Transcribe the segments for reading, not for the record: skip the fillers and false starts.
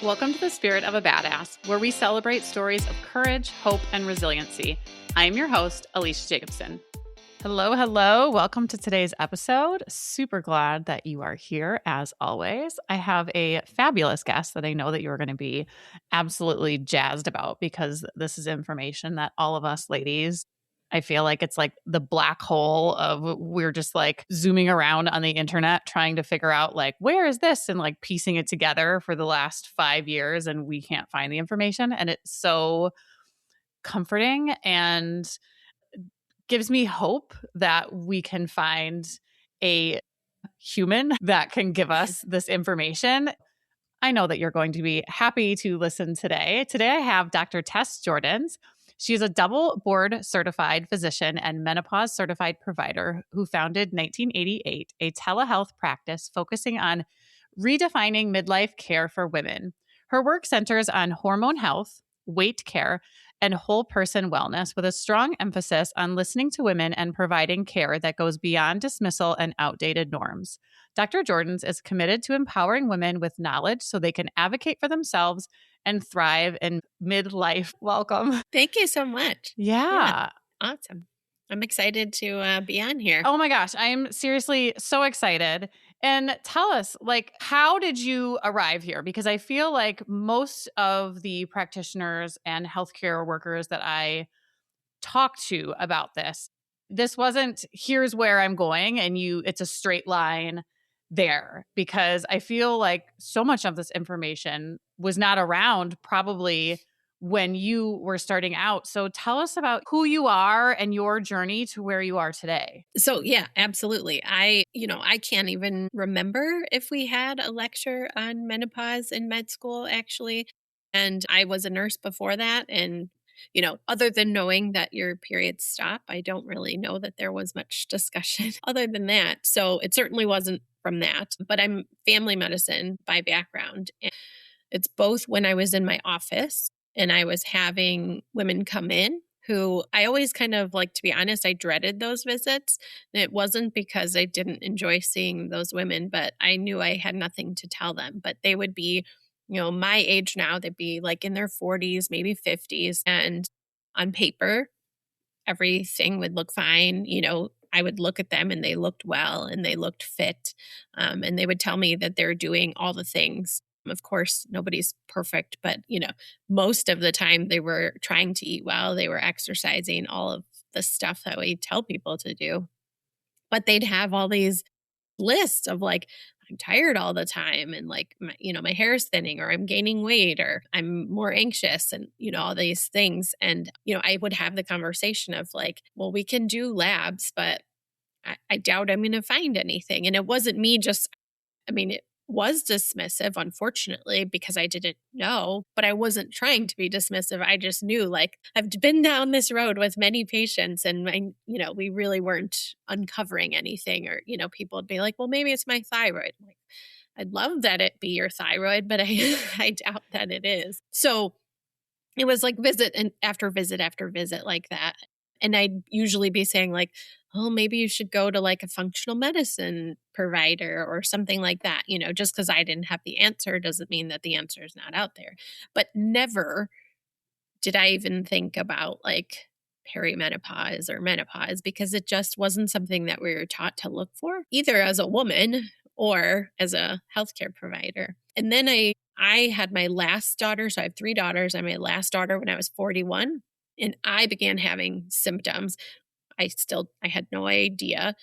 Welcome to the Spirit of a Badass, where we celebrate stories of courage, hope, and resiliency. I am your host, Alecia Jacobson. Hello. Welcome to today's episode. Super glad that you are here as always. I have a fabulous guest that I know that you're going to be absolutely jazzed about because this is information that all of us ladies, I feel like it's like the black hole of we're just like zooming around on the internet trying to figure out like, where is this? And like piecing it together for the last 5 years and we can't find the information. And it's so comforting and gives me hope that we can find a human that can give us this information. I know that you're going to be happy to listen today. Today I have Dr. Tes Jordens. She is a double board certified physician and menopause certified provider who founded 1988 a telehealth practice focusing on redefining midlife care for women. Her work centers on hormone health, weight care, and whole person wellness with a strong emphasis on listening to women and providing care that goes beyond dismissal and outdated norms. Dr. Jordens is committed to empowering women with knowledge so they can advocate for themselves and thrive in midlife. Welcome. Thank you so much. Yeah. Awesome. I'm excited to be on here. Oh my gosh. I'm seriously so excited. And tell us, like, how did you arrive here? Because I feel like most of the practitioners and healthcare workers that I talk to about this wasn't, here's where I'm going, and it's a straight line there, because I feel like so much of this information was not around probably when you were starting out. So tell us about who you are and your journey to where you are today. So yeah, absolutely. I can't even remember if we had a lecture on menopause in med school, actually. And I was a nurse before that. And, other than knowing that your periods stop, I don't really know that there was much discussion other than that. So it certainly wasn't from that, but I'm family medicine by background. And it's both when I was in my office and I was having women come in who I always kind of, like, to be honest, I dreaded those visits. And it wasn't because I didn't enjoy seeing those women, but I knew I had nothing to tell them. But they would be, my age now, they'd be like in their 40s, maybe 50s. And on paper, everything would look fine. I would look at them and they looked well and they looked fit. And they would tell me that they're doing all the things. Of course, nobody's perfect, but most of the time they were trying to eat well, they were exercising, all of the stuff that we tell people to do. But they'd have all these lists of like, I'm tired all the time, and like my hair is thinning, or I'm gaining weight, or I'm more anxious, and all these things. And I would have the conversation of like, well, we can do labs, but I doubt I'm going to find anything. And it wasn't me it was dismissive, unfortunately, because I didn't know, but I wasn't trying to be dismissive. I just knew, like, I've been down this road with many patients, and we really weren't uncovering anything. Or, people would be like, well, maybe it's my thyroid. I'm like, I'd love that it be your thyroid, but I doubt that it is. So it was like visit and after visit after visit like that. And I'd usually be saying like, oh, maybe you should go to like a functional medicine provider or something like that. Just because I didn't have the answer doesn't mean that the answer is not out there. But never did I even think about like perimenopause or menopause, because it just wasn't something that we were taught to look for, either as a woman or as a healthcare provider. And then I had my last daughter. So I have 3 daughters. I had my last daughter when I was 41. And I began having symptoms. I had no idea,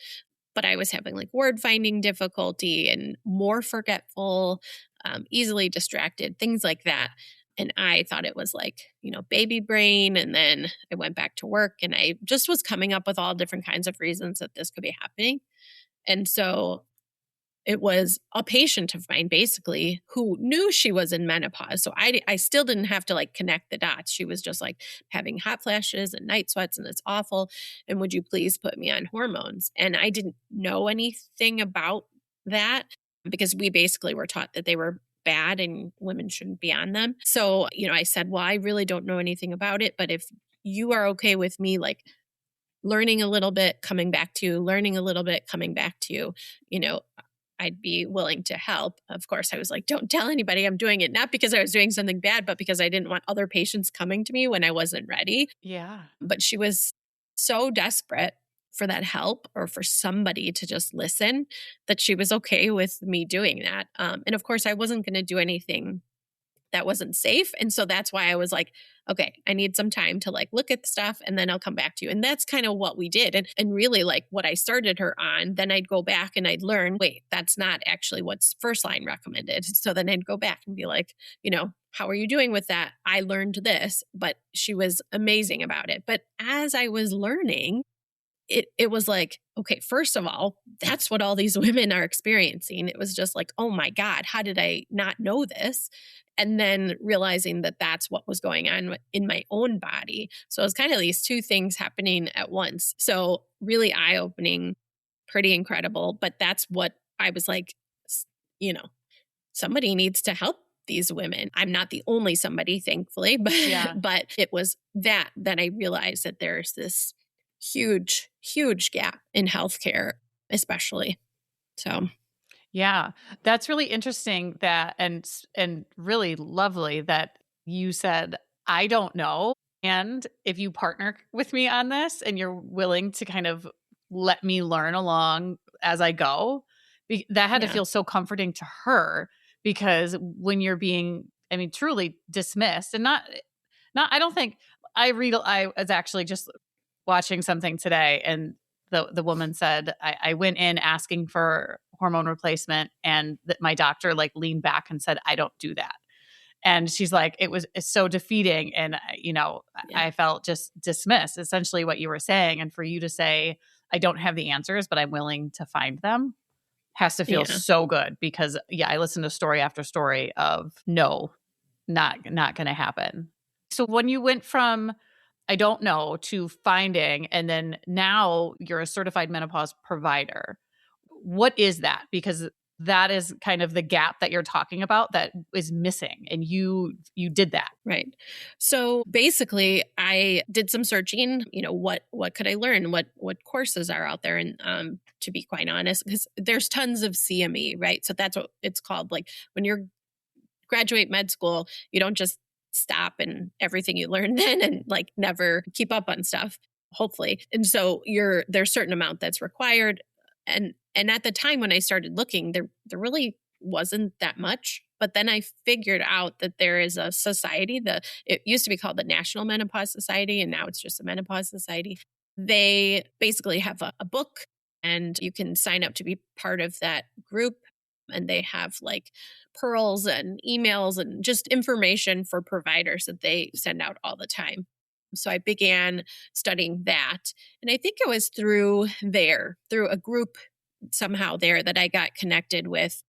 but I was having like word finding difficulty and more forgetful, easily distracted, things like that. And I thought it was like, baby brain. And then I went back to work and I just was coming up with all different kinds of reasons that this could be happening. And so it was a patient of mine basically who knew she was in menopause. So I still didn't have to like connect the dots. She was just like having hot flashes and night sweats and it's awful. And would you please put me on hormones? And I didn't know anything about that because we basically were taught that they were bad and women shouldn't be on them. So, I said, well, I really don't know anything about it, but if you are okay with me, like learning a little bit, coming back to you, learning a little bit, coming back to you, I'd be willing to help. Of course, I was like, don't tell anybody I'm doing it, not because I was doing something bad, but because I didn't want other patients coming to me when I wasn't ready. Yeah. But she was so desperate for that help or for somebody to just listen that she was okay with me doing that. And of course, I wasn't going to do anything that wasn't safe. And so that's why I was like, okay, I need some time to like look at the stuff and then I'll come back to you. And that's kind of what we did. And really like what I started her on, then I'd go back and I'd learn, wait, that's not actually what's first line recommended. So then I'd go back and be like, how are you doing with that? I learned this, but she was amazing about it. But as I was learning, it was like, okay, first of all, that's what all these women are experiencing. It was just like, oh my God, how did I not know this? And then realizing that that's what was going on in my own body. So it was kind of these two things happening at once. So really eye-opening, pretty incredible. But that's what I was like, you know, somebody needs to help these women. I'm not the only somebody, thankfully, but Yeah. but it was that I realized that there's this huge gap in healthcare, especially. So Yeah, that's really interesting that and really lovely that you said, I don't know. And if you partner with me on this and you're willing to kind of let me learn along as I go, that had to yeah, feel so comforting to her because when you're being, I mean, truly dismissed and not, I don't think I was actually just watching something today and the woman said, I went in asking for hormone replacement and that my doctor like leaned back and said, I don't do that. And she's like, it's so defeating. And, yeah, I felt just dismissed, essentially what you were saying. And for you to say, I don't have the answers, but I'm willing to find them has to feel yeah, so good because, yeah, I listened to story after story of no, not going to happen. So when you went from I don't know to finding and then now you're a certified menopause provider. What is that? Because that is kind of the gap that you're talking about that is missing and you did that. right. So basically, I did some searching. What could I learn? What courses are out there? And to be quite honest, because there's tons of CME, right? So that's what it's called. Like when you're graduate med school, you don't just stop and everything you learn then and like never keep up on stuff, hopefully. And so there's a certain amount that's required. And at the time when I started looking, there really wasn't that much. But then I figured out that there is a society, it used to be called the National Menopause Society, and now it's just the Menopause Society. They basically have a book and you can sign up to be part of that group. And they have like pearls and emails and just information for providers that they send out all the time. So I began studying that. And I think it was through a group somehow there that I got connected with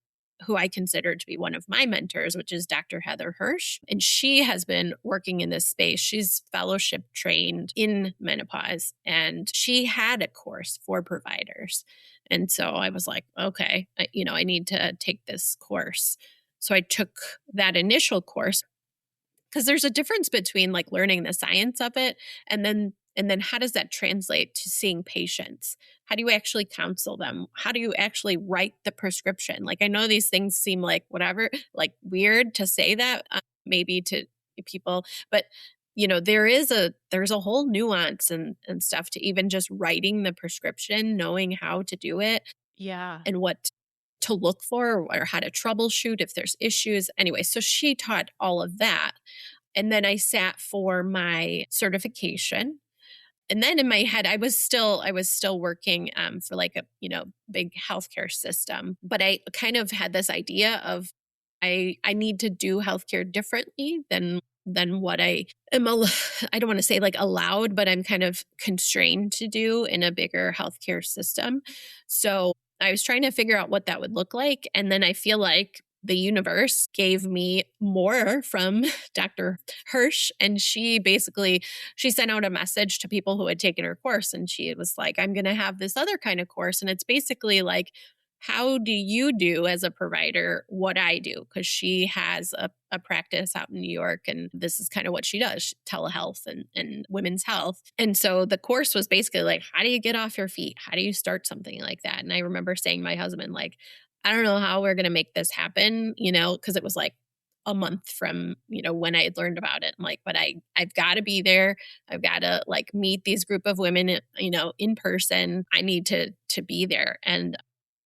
who I consider to be one of my mentors, which is Dr. Heather Hirsch. And she has been working in this space. She's fellowship trained in menopause, and she had a course for providers. And so I was like, okay, I need to take this course. So I took that initial course because there's a difference between like learning the science of it and then how does that translate to seeing patients? How do you actually counsel them? How do you actually write the prescription? Like I know these things seem like whatever, like weird to say that maybe to people, but there's a whole nuance and stuff to even just writing the prescription, knowing how to do it Yeah. and what to look for or how to troubleshoot if there's issues. Anyway, so she taught all of that. And then I sat for my certification. And then in my head, I was still working for like a big healthcare system, but I kind of had this idea of I need to do healthcare differently than what I am. I don't want to say like allowed, but I'm kind of constrained to do in a bigger healthcare system. So I was trying to figure out what that would look like, and then I feel like the universe gave me more from Dr. Hirsch. And she sent out a message to people who had taken her course. And she was like, I'm going to have this other kind of course. And it's basically like, how do you do as a provider what I do? Because she has a practice out in New York, and this is kind of what she does, telehealth and women's health. And so the course was basically like, how do you get off your feet? How do you start something like that? And I remember saying to my husband, like, I don't know how we're going to make this happen, because it was like a month from, when I had learned about it. I'm like, but I've got to be there. I've got to like meet these group of women, in person. I need to be there. And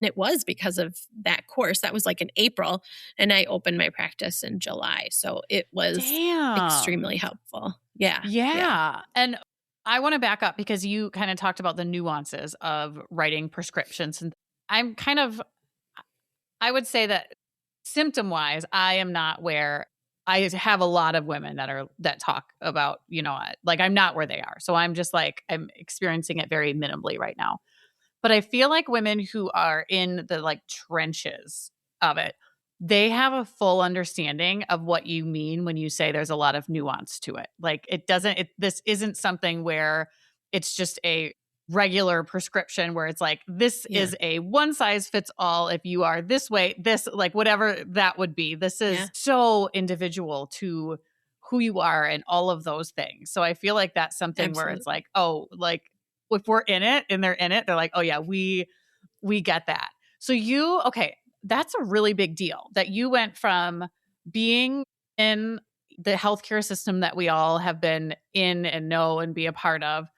it was because of that course. That was like in April, and I opened my practice in July. So it was extremely Damn. helpful. Yeah. Yeah. And I want to back up because you kind of talked about the nuances of writing prescriptions. And I'm kind of, I would say that symptom wise, I am not where I have a lot of women that talk about, like I'm not where they are. So I'm just like, I'm experiencing it very minimally right now. But I feel like women who are in the like trenches of it, they have a full understanding of what you mean when you say there's a lot of nuance to it. Like this isn't something where it's just a regular prescription where it's like, this Yeah. is a one size fits all. If you are this way, this like whatever that would be, this is so individual to who you are and all of those things. So I feel like that's something where it's Absolutely. like, oh, like if we're in it and they're in it, they're like, oh yeah, we get that. So okay, that's a really big deal that you went from being in the healthcare system that we all have been in and know and be a part of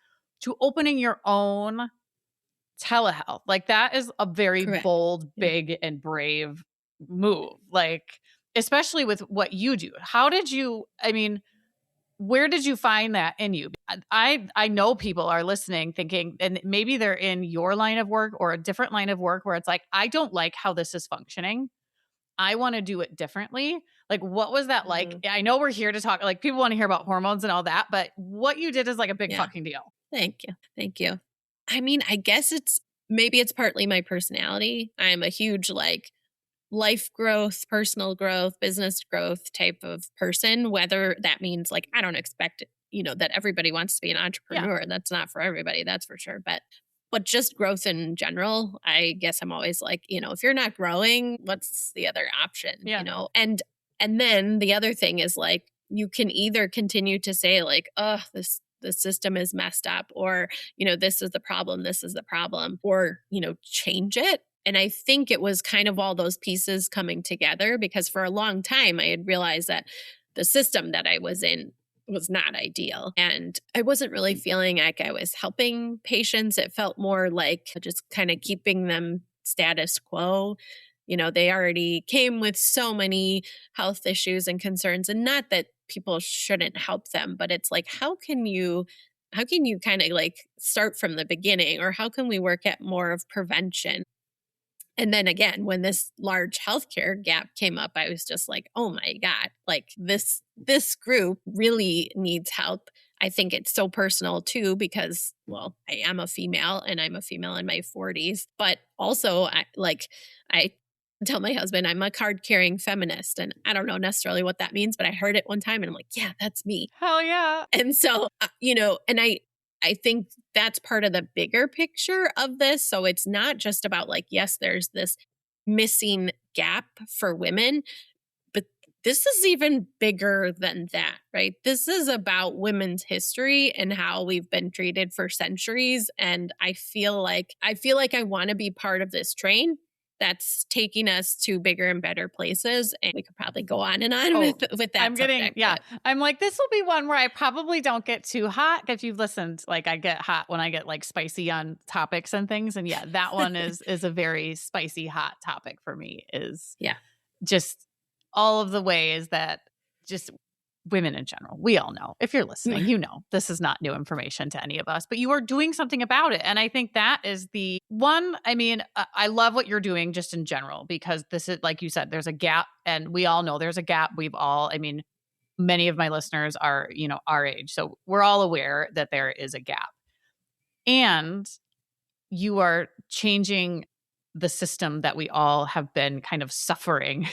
to opening your own telehealth. Like that is a very Correct. bold, Yeah. big and brave move. Like especially with what you do. Where did you find that in you? I know people are listening thinking, and maybe they're in your line of work or a different line of work where it's like, I don't like how this is functioning. I want to do it differently. Like, what was that like? Mhm. I know we're here to talk, like, people want to hear about hormones and all that, but what you did is like a big Yeah. fucking deal. Thank you. Thank you. I mean, I guess maybe it's partly my personality. I'm a huge like life growth, personal growth, business growth type of person, whether that means like I don't expect that everybody wants to be an entrepreneur. That's not for everybody, that's for sure. But just growth in general, I guess I'm always like, if you're not growing, what's the other option? Yeah. And then the other thing is like you can either continue to say like, oh, the system is messed up, or this is the problem, or change it. And I think it was kind of all those pieces coming together because for a long time I had realized that the system that I was in was not ideal. And I wasn't really feeling like I was helping patients. It felt more like just kind of keeping them status quo. They already came with so many health issues and concerns, and not that people shouldn't help them, but it's like, how can you kind of like start from the beginning, or how can we work at more of prevention? And then again, when this large healthcare gap came up, I was just like, oh my God, like this group really needs help. I think it's so personal too, because, well, I am a female and I'm a female in my 40s, but also I tell my husband I'm a card carrying feminist, and I don't know necessarily what that means, but I heard it one time and I'm like, yeah, that's me. Hell yeah. And so, and I think that's part of the bigger picture of this. So it's not just about like, yes, there's this missing gap for women, but this is even bigger than that, right? This is about women's history and how we've been treated for centuries. And I feel like I want to be part of this train that's taking us to bigger and better places. And we could probably go on and on with that subject. I'm like, this will be one where I probably don't get too hot. If you've listened, like I get hot when I get like spicy on topics and things. And yeah, that one is a very spicy, hot topic for me, is just all of the ways that just women in general, we all know, if you're listening, this is not new information to any of us, but you are doing something about it. And I think that is the one. I mean, I love what you're doing just in general, because this is, like you said, there's a gap, and we all know there's a gap. Many of my listeners are, our age. So we're all aware that there is a gap, and you are changing the system that we all have been kind of suffering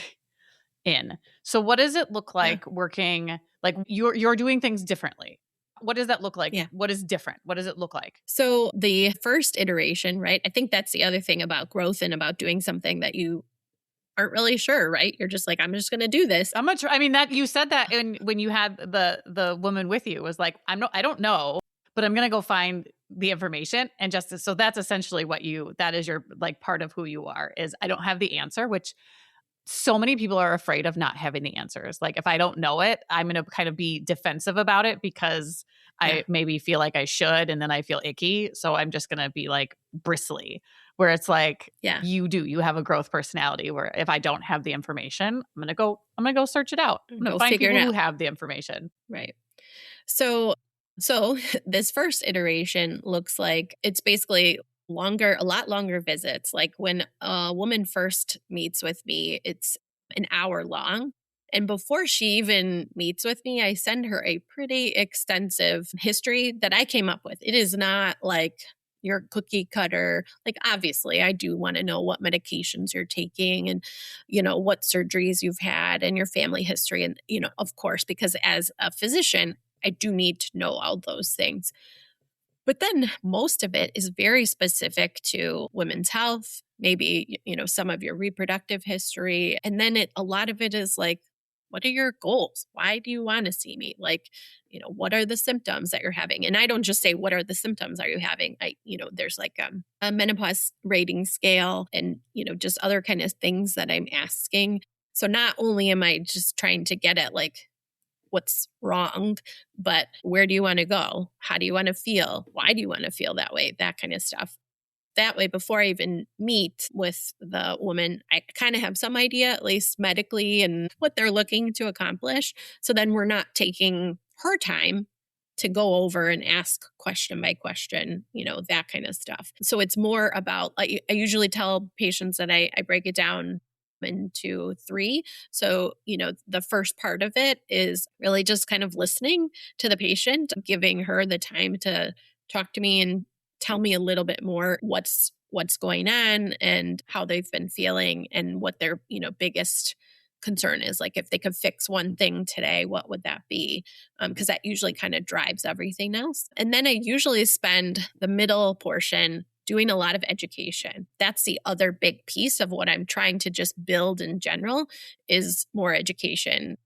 in. So what does it look like working, like you're doing things differently? What does that look like? Yeah. What is different? What does it look like? So the first iteration, right? I think that's the other thing about growth and about doing something that you aren't really sure, right? You're just like, I'm just going to do this. That you said that when you had the woman with you, was like, I don't know, but I'm going to go find the information. And just so that's essentially that is your like part of who you are is I don't have the answer, which so many people are afraid of not having the answers. Like if I don't know it, I'm going to kind of be defensive about it because Yeah. I maybe feel like I should and then I feel icky. So I'm just going to be like bristly, where it's like Yeah. you have a growth personality where if I don't have the information, I'm going to go search it out. I'm going to Go find figure it people who out. have the information. Right. So this first iteration looks like it's basically a lot longer visits. Like when a woman first meets with me, it's an hour long. And before she even meets with me, I send her a pretty extensive history that I came up with. It is not like your cookie cutter. Like, obviously, I do want to know what medications you're taking and, what surgeries you've had and your family history. And, of course, because as a physician, I do need to know all those things. But then most of it is very specific to women's health, maybe, some of your reproductive history. And then a lot of it is like, what are your goals? Why do you want to see me? Like, what are the symptoms that you're having? And I don't just say, what are the symptoms are you having? There's like a menopause rating scale and, just other kind of things that I'm asking. So not only am I just trying to get at like, what's wrong, but where do you want to go? How do you want to feel? Why do you want to feel that way? That kind of stuff. That way, before I even meet with the woman, I kind of have some idea, at least medically, and what they're looking to accomplish. So then we're not taking her time to go over and ask question by question, that kind of stuff. So it's more about, I usually tell patients that I break it down into three. So, the first part of it is really just kind of listening to the patient, giving her the time to talk to me and tell me a little bit more what's going on and how they've been feeling and what their, biggest concern is. Like if they could fix one thing today, what would that be? Because that usually kind of drives everything else. And then I usually spend the middle portion doing a lot of education. That's the other big piece of what I'm trying to just build in general is more education.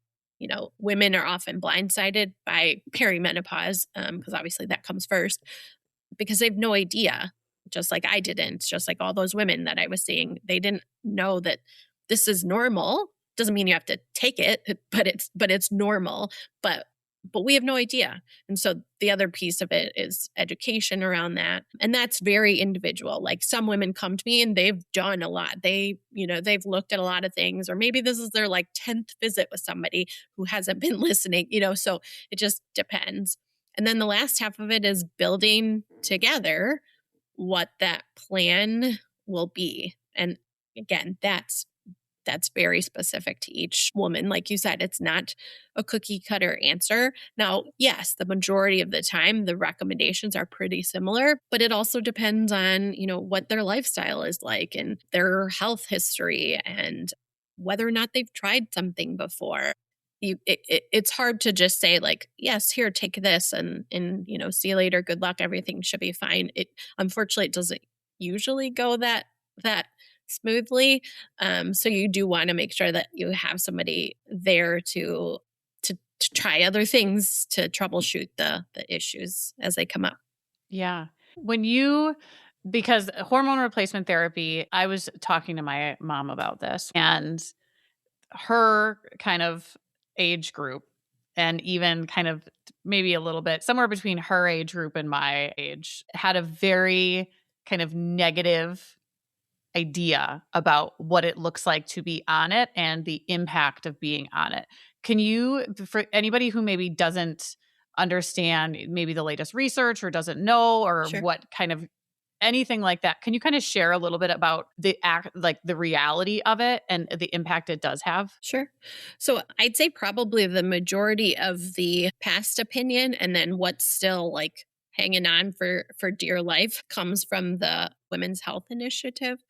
Women are often blindsided by perimenopause because obviously that comes first because they have no idea, just like I didn't, just like all those women that I was seeing. They didn't know that this is normal. Doesn't mean you have to take it, but it's normal. But we have no idea. And so the other piece of it is education around that. And that's very individual. Like some women come to me and they've done a lot. They've looked at a lot of things, or maybe this is their like 10th visit with somebody who hasn't been listening, so it just depends. And then the last half of it is building together what that plan will be. And again, that's very specific to each woman. Like you said, it's not a cookie cutter answer. Now, yes, the majority of the time, the recommendations are pretty similar, but it also depends on, what their lifestyle is like and their health history and whether or not they've tried something before. It's hard to just say like, yes, here, take this and see you later. Good luck. Everything should be fine. Unfortunately, it doesn't usually go that smoothly. So you do want to make sure that you have somebody there to try other things to troubleshoot the issues as they come up. Yeah. Because hormone replacement therapy, I was talking to my mom about this and her kind of age group and even kind of maybe a little bit somewhere between her age group and my age had a very kind of negative idea about what it looks like to be on it and the impact of being on it. Can you, for anybody who maybe doesn't understand maybe the latest research or doesn't know or Sure. what kind of anything like that, can you kind of share a little bit about the reality of it and the impact it does have? Sure. So I'd say probably the majority of the past opinion and then what's still like hanging on for dear life comes from the Women's Health Initiative.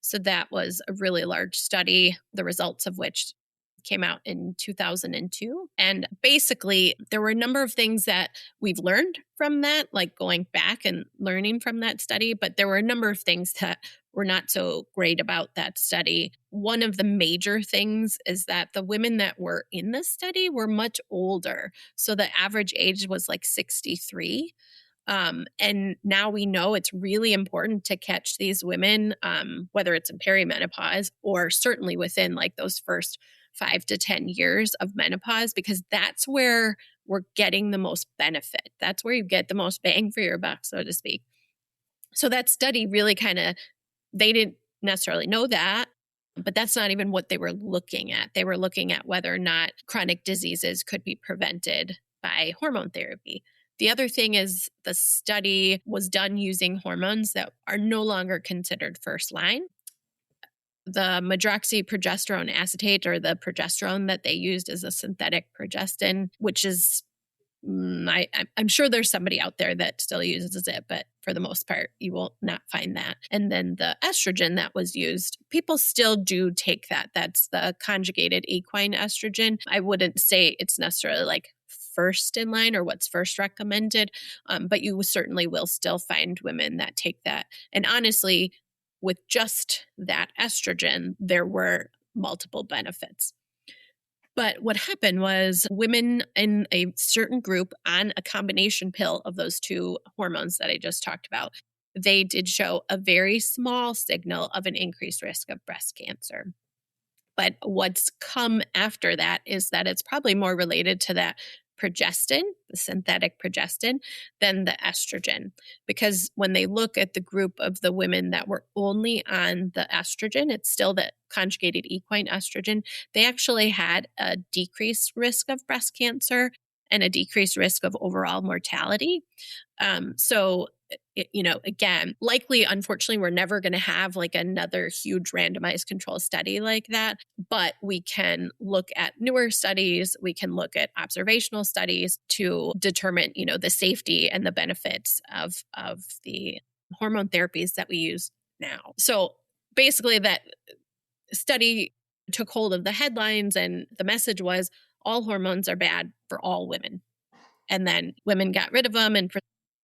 So that was a really large study, the results of which came out in 2002. And basically, there were a number of things that we've learned from that, like going back and learning from that study. But there were a number of things that were not so great about that study. One of the major things is that the women that were in the study were much older. So the average age was like 63. And now we know it's really important to catch these women, whether it's in perimenopause or certainly within like those first 5 to 10 years of menopause, because that's where we're getting the most benefit. That's where you get the most bang for your buck, so to speak. So that study really they didn't necessarily know that, but that's not even what they were looking at. They were looking at whether or not chronic diseases could be prevented by hormone therapy. The other thing is the study was done using hormones that are no longer considered first line. The medroxyprogesterone acetate, or the progesterone that they used, is a synthetic progestin, which is I'm sure there's somebody out there that still uses it, but for the most part, you will not find that. And then the estrogen that was used, people still do take that. That's the conjugated equine estrogen. I wouldn't say it's necessarily like first in line or what's first recommended, but you certainly will still find women that take that. And honestly, with just that estrogen, there were multiple benefits. But what happened was women in a certain group on a combination pill of those two hormones that I just talked about, they did show a very small signal of an increased risk of breast cancer. But what's come after that is that it's probably more related to that progestin, the synthetic progestin, than the estrogen. Because when they look at the group of the women that were only on the estrogen, it's still the conjugated equine estrogen, they actually had a decreased risk of breast cancer and a decreased risk of overall mortality. So again, likely, unfortunately, we're never going to have like another huge randomized control study like that, but we can look at newer studies. We can look at observational studies to determine, the safety and the benefits of the hormone therapies that we use now. So basically that study took hold of the headlines, and the message was all hormones are bad for all women. And then women got rid of them, and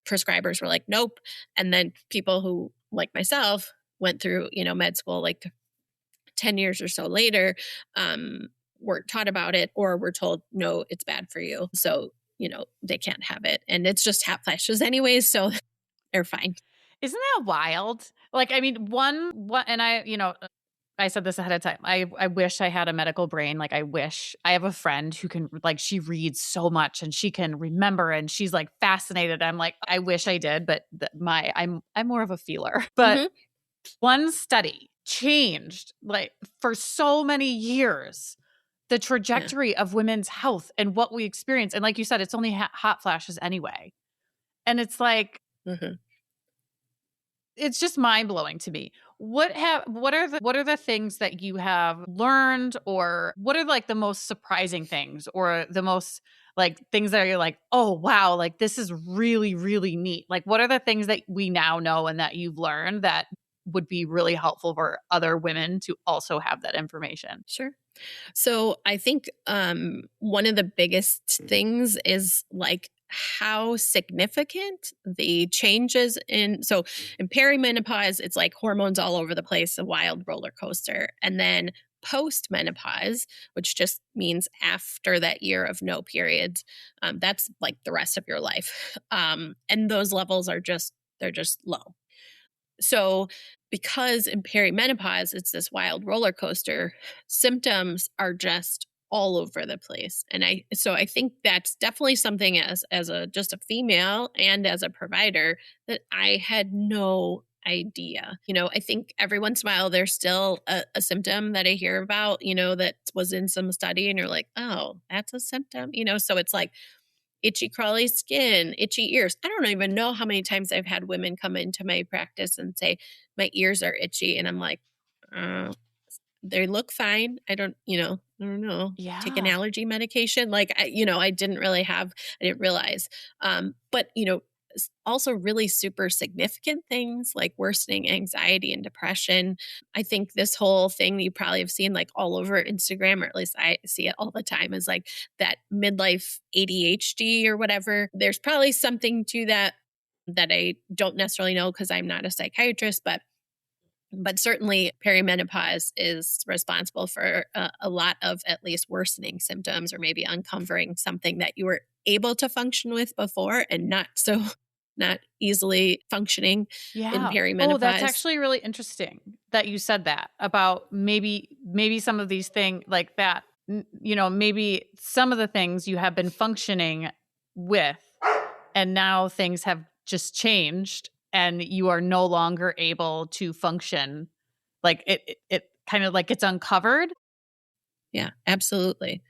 prescribers were like, nope. And then people who, like myself, went through, med school like 10 years or so later, were taught about it or were told, no, it's bad for you. So, they can't have it. And it's just hot flashes anyways. So they're fine. Isn't that wild? Like, I mean, and I said this ahead of time. I wish I had a medical brain. Like, I wish I have a friend who can, like, she reads so much and she can remember and she's like fascinated. I'm like, I wish I did, but I'm more of a feeler. But one study changed, like, for so many years, the trajectory of women's health and what we experience. And like you said, it's only hot flashes anyway. And it's like, it's just mind blowing to me. What are the things that you have learned, or what are like the most surprising things, or the most like things that you're like, oh wow, like this is really, really neat. Like, what are the things that we now know and that you've learned that would be really helpful for other women to also have that information? Sure. So I think one of the biggest things is like how significant the changes in perimenopause, it's like hormones all over the place, a wild roller coaster. And then post-menopause, which just means after that year of no periods, that's like the rest of your life. And those levels they're just low. So because in perimenopause, it's this wild roller coaster, symptoms are just all over the place. And I think that's definitely something as just a female and as a provider that I had no idea. I think every once in a while there's still a symptom that I hear about, that was in some study and you're like, oh, that's a symptom, so it's like itchy, crawly skin, itchy ears. I don't even know how many times I've had women come into my practice and say, my ears are itchy. And I'm like, they look fine. I don't know. Yeah. Take an allergy medication. Like, I didn't realize. But, also really super significant things like worsening anxiety and depression. I think this whole thing you probably have seen like all over Instagram, or at least I see it all the time, is like that midlife ADHD or whatever. There's probably something to that I don't necessarily know because I'm not a psychiatrist, but certainly perimenopause is responsible for a lot of at least worsening symptoms, or maybe uncovering something that you were able to function with before and not so not easily functioning in Yeah. Oh, that's perimenopause. actually really interesting that you said that about maybe some of these things like that. Maybe some of the things you have been functioning with, and now things have just changed, and you are no longer able to function. Like it kind of like it's uncovered. Yeah, absolutely.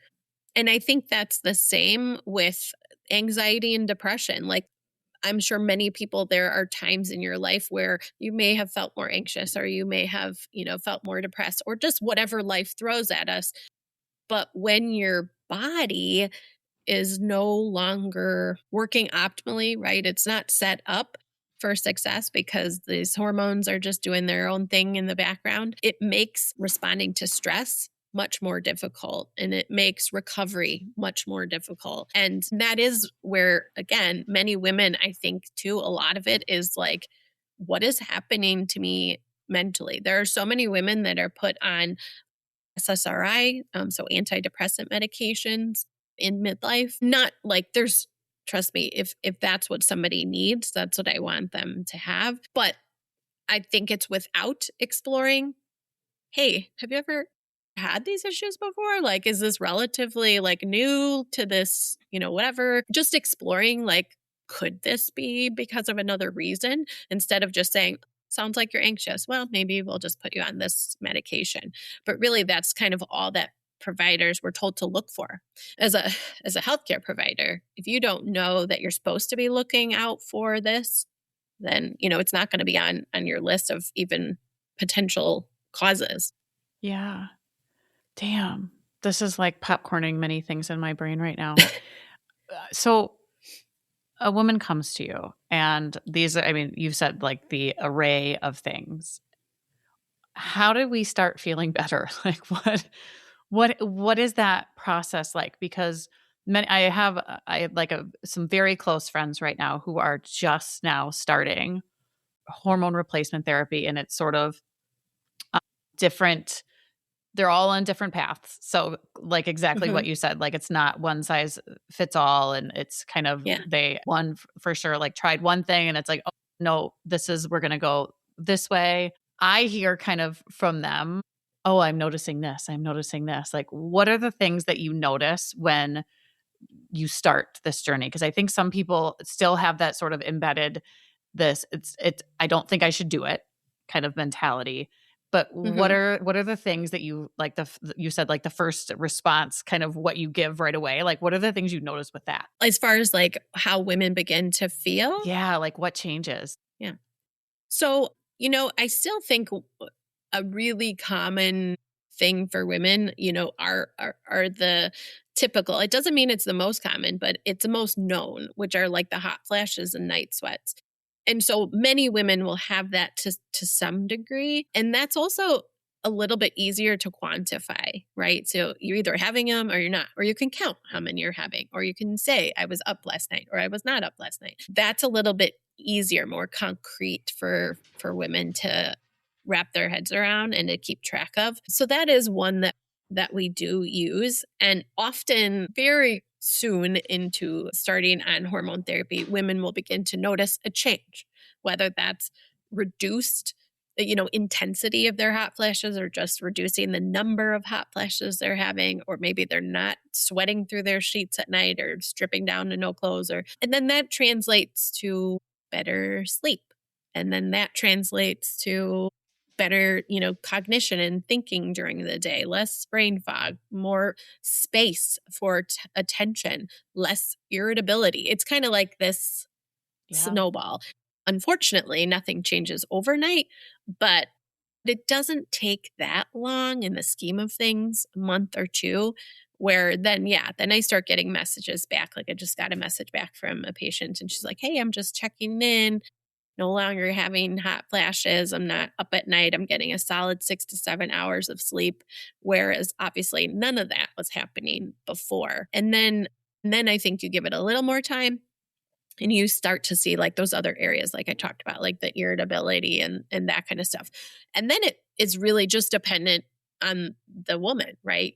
And I think that's the same with anxiety and depression. Like, I'm sure many people, there are times in your life where you may have felt more anxious, or you may have, felt more depressed, or just whatever life throws at us. But when your body is no longer working optimally, right? It's not set up for success because these hormones are just doing their own thing in the background. It makes responding to stress much more difficult, and it makes recovery much more difficult. And that is where, again, many women, I think too, a lot of it is like, what is happening to me mentally? There are so many women that are put on SSRI, so antidepressant medications in midlife. Not like there's, trust me, if that's what somebody needs, that's what I want them to have. But I think it's without exploring, hey, have you ever had these issues before? Like, is this relatively like new to this, whatever? Just exploring, like, could this be because of another reason? Instead of just saying, sounds like you're anxious. Well, maybe we'll just put you on this medication. But really, that's kind of all that providers were told to look for. As a healthcare provider, if you don't know that you're supposed to be looking out for this, then it's not going to be on your list of even potential causes. Yeah. Damn. This is like popcorning many things in my brain right now. So a woman comes to you, and these are, I mean, you've said like the array of things. How do we start feeling better? Like what is that process like? Because I have like some very close friends right now who are just now starting hormone replacement therapy, and it's sort of different. They're all on different paths. So like exactly what Mhm. you said, like it's not one size fits all, and it's kind of Yeah. for sure like tried one thing and it's like, oh no, we're going to go this way. I hear kind of from them, oh, I'm noticing this. I'm noticing this. Like what are the things that you notice when you start this journey? Because I think some people still have that sort of embedded it's I don't think I should do it kind of mentality. But Mhm. what are the things that you like you said like the first response, kind of what you give right away? Like what are the things you notice with that? As far as like how women begin to feel? Yeah, like what changes? Yeah. So, I still think a really common thing for women, are the typical. It doesn't mean it's the most common, but it's the most known, which are like the hot flashes and night sweats. And so many women will have that to some degree, and that's also a little bit easier to quantify, right? So you're either having them or you're not, or you can count how many you're having, or you can say I was up last night or I was not up last night. That's a little bit easier, more concrete for women to wrap their heads around and to keep track of. So that is one that we do use, and often very soon into starting on hormone therapy, women will begin to notice a change, whether that's reduced intensity of their hot flashes, or just reducing the number of hot flashes they're having, or maybe they're not sweating through their sheets at night or stripping down to no clothes, and then that translates to better sleep. And then that translates to better, cognition and thinking during the day, less brain fog, more space for attention, less irritability. It's kind of like this Yeah. snowball. Unfortunately, nothing changes overnight, but it doesn't take that long in the scheme of things, a month or two, where then I start getting messages back. Like I just got a message back from a patient and she's like, hey, I'm just checking in. No longer having hot flashes. I'm not up at night. I'm getting a solid 6 to 7 hours of sleep. Whereas obviously none of that was happening before. And then I think you give it a little more time and you start to see like those other areas like I talked about, like the irritability and that kind of stuff. And then it is really just dependent on the woman, right?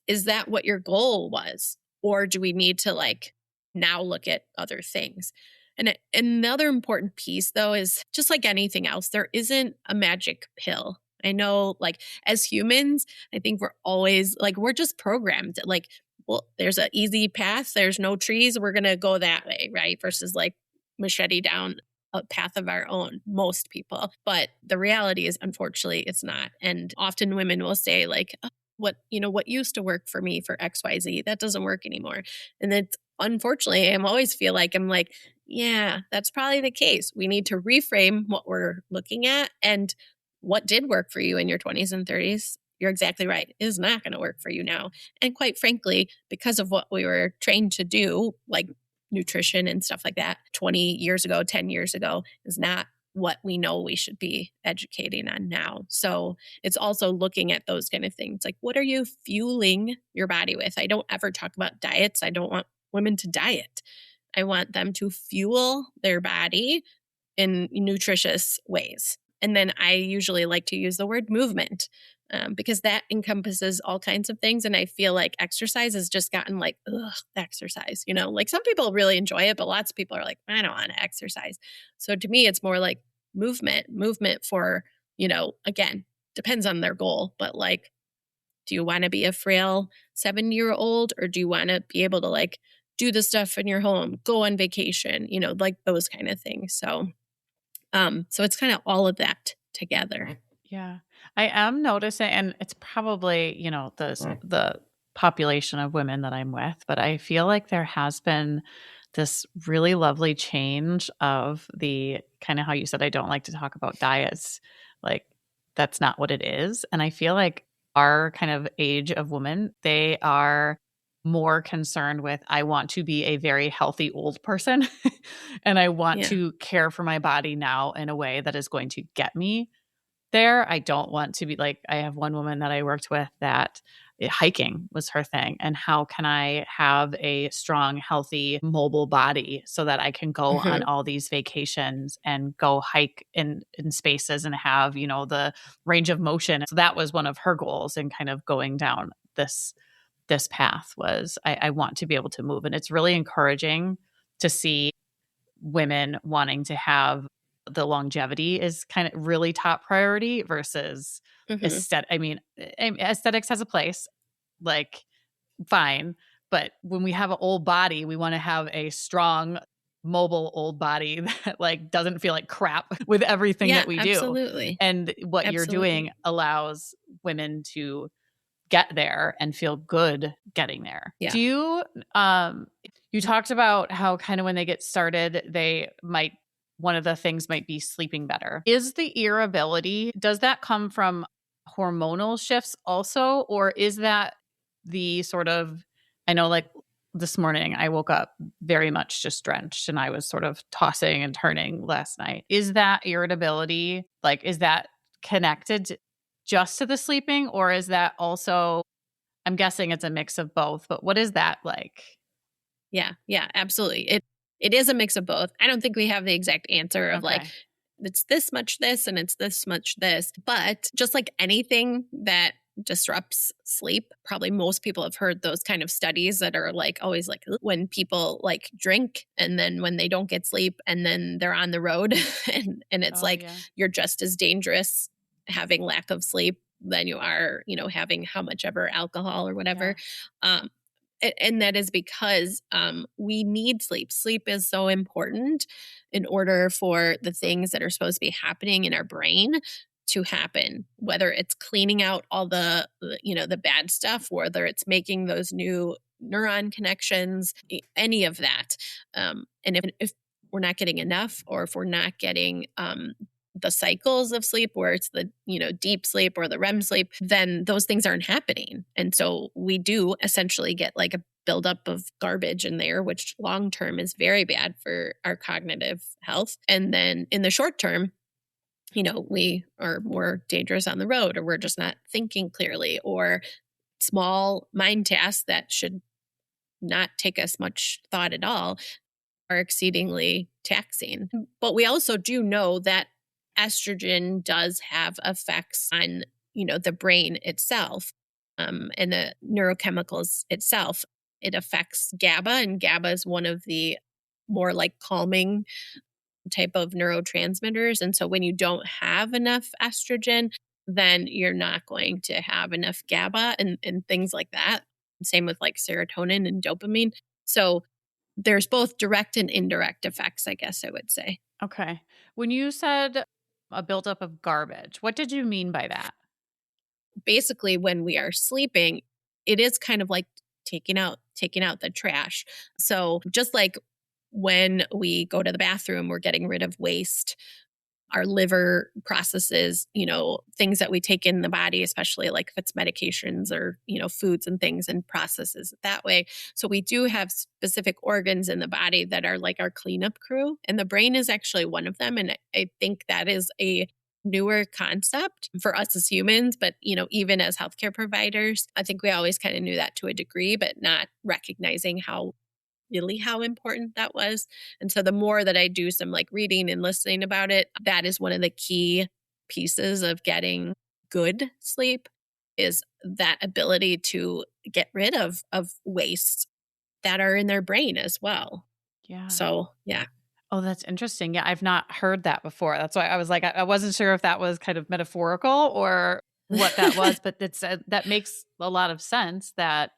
Is that what your goal was? Or do we need to like now look at other things? And another important piece, though, is just like anything else, there isn't a magic pill. I know, like, as humans, I think we're always like, we're just programmed. Like, well, there's an easy path. There's no trees. We're going to go that way, right? Versus like machete down a path of our own, most people. But the reality is, unfortunately, it's not. And often women will say, like, "Oh, what used to work for me for XYZ, that doesn't work anymore." And then unfortunately, I'm like, yeah, that's probably the case. We need to reframe what we're looking at, and what did work for you in your 20s and 30s. You're exactly right, is not going to work for you now. And quite frankly, because of what we were trained to do, like nutrition and stuff like that, 20 years ago, 10 years ago, is not what we know we should be educating on now. So it's also looking at those kind of things. Like, what are you fueling your body with? I don't ever talk about diets. I don't want women to diet. I want them to fuel their body in nutritious ways. And then I usually like to use the word movement because that encompasses all kinds of things. And I feel like exercise has just gotten like, ugh, exercise, like some people really enjoy it, but lots of people are like, I don't want to exercise. So to me, it's more like movement for, again, depends on their goal, but like, do you want to be a frail 7-year-old, or do you want to be able to like do the stuff in your home, go on vacation, like those kind of things. So it's kind of all of that together. Yeah. I am noticing, and it's probably, the population of women that I'm with, but I feel like there has been this really lovely change of the kind of how you said, I don't like to talk about diets. Like, that's not what it is. And I feel like our kind of age of women, they are more concerned with, I want to be a very healthy old person and I want to care for my body now in a way that is going to get me there. I don't want to be like, I have one woman that I worked with that hiking was her thing. And how can I have a strong, healthy, mobile body so that I can go on all these vacations and go hike in spaces and have, the range of motion. So that was one of her goals in kind of going down this path was I want to be able to move. And it's really encouraging to see women wanting to have the longevity is kind of really top priority versus aesthetic. I mean, aesthetics has a place, like, fine. But when we have an old body, we want to have a strong, mobile old body that like doesn't feel like crap with everything that we do. Absolutely. And what you're doing allows women to get there and feel good getting there. Yeah. Do you, you talked about how kind of when they get started, one of the things might be sleeping better. Is the irritability, does that come from hormonal shifts also? Or is that the sort of, I know like this morning I woke up very much just drenched and I was sort of tossing and turning last night. Is that irritability, like, is that connected just to the sleeping, or is that also, I'm guessing it's a mix of both, but what is that like? Yeah, absolutely. It is a mix of both. I don't think we have the exact answer of like, it's this much this and it's this much this, but just like anything that disrupts sleep, probably most people have heard those kind of studies that are like always like when people like drink and then when they don't get sleep and then they're on the road and it's you're just as dangerous having lack of sleep than you are, having how much ever alcohol or whatever. Yeah. And that is because we need sleep. Sleep is so important in order for the things that are supposed to be happening in our brain to happen, whether it's cleaning out all the bad stuff, whether it's making those new neuron connections, any of that. And if we're not getting enough, or if we're not getting the cycles of sleep where it's the, deep sleep or the REM sleep, then those things aren't happening. And so we do essentially get like a buildup of garbage in there, which long-term is very bad for our cognitive health. And then in the short term, we are more dangerous on the road, or we're just not thinking clearly, or small mind tasks that should not take us much thought at all are exceedingly taxing. But we also do know that estrogen does have effects on, the brain itself, and the neurochemicals itself. It affects GABA, and GABA is one of the more like calming type of neurotransmitters. And so when you don't have enough estrogen, then you're not going to have enough GABA and things like that. Same with like serotonin and dopamine. So there's both direct and indirect effects, I guess I would say. Okay. When you said a buildup of garbage, what did you mean by that? Basically, when we are sleeping, it is kind of like taking out the trash. So just like when we go to the bathroom, we're getting rid of waste. Our liver processes, things that we take in the body, especially like if it's medications or, foods and things, and processes it that way. So we do have specific organs in the body that are like our cleanup crew. And the brain is actually one of them. And I think that is a newer concept for us as humans, but even as healthcare providers, I think we always kind of knew that to a degree, but not recognizing how important that was. And so the more that I do some like reading and listening about it, that is one of the key pieces of getting good sleep, is that ability to get rid of waste that are in their brain as well. Yeah. So, yeah. Oh, that's interesting. Yeah, I've not heard that before. That's why I was like, I wasn't sure if that was kind of metaphorical or what that was, but that makes a lot of sense, that